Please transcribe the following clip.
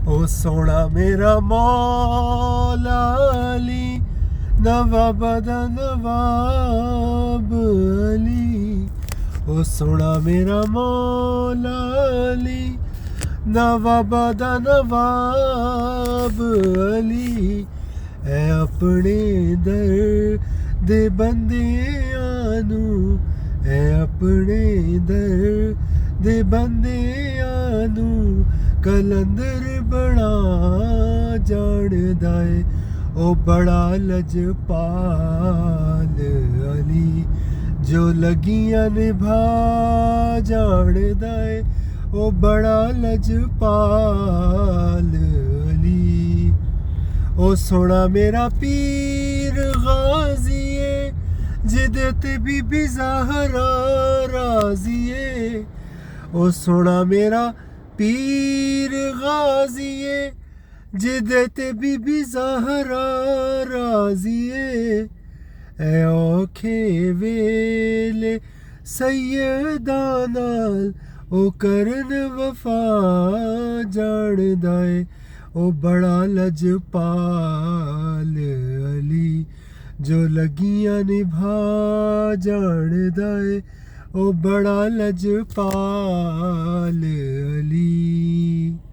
ओ सोना मेरा मौला अली, नवाब दा नवाब अली। ओ सोना मेरा मौला अली, नवाब दा नवाब अली। ऐ अपने दर दे बंदियां नू, ऐ अपने दर दे बंदियां नू कलंदर बड़ा जाणदा है। ओ बड़ा लजपाल अली, जो लगियां निभा जाणदा है। ओ बड़ा लजपाल अली। ओ सोना मेरा पीर गाजिए, जिदे ते बीबी ज़हरा राजिए। ओ सोना मेरा पीर गाजिए, जिदे ते बीबी ज़हरा राजिए। ऐ औखे वेले सैयदा नाल ओ करन वफा जाणदा है। ओ बड़ा लजपाल अली, जो लगियां निभा जाणदा है। ओ बड़ा लजपाल अली।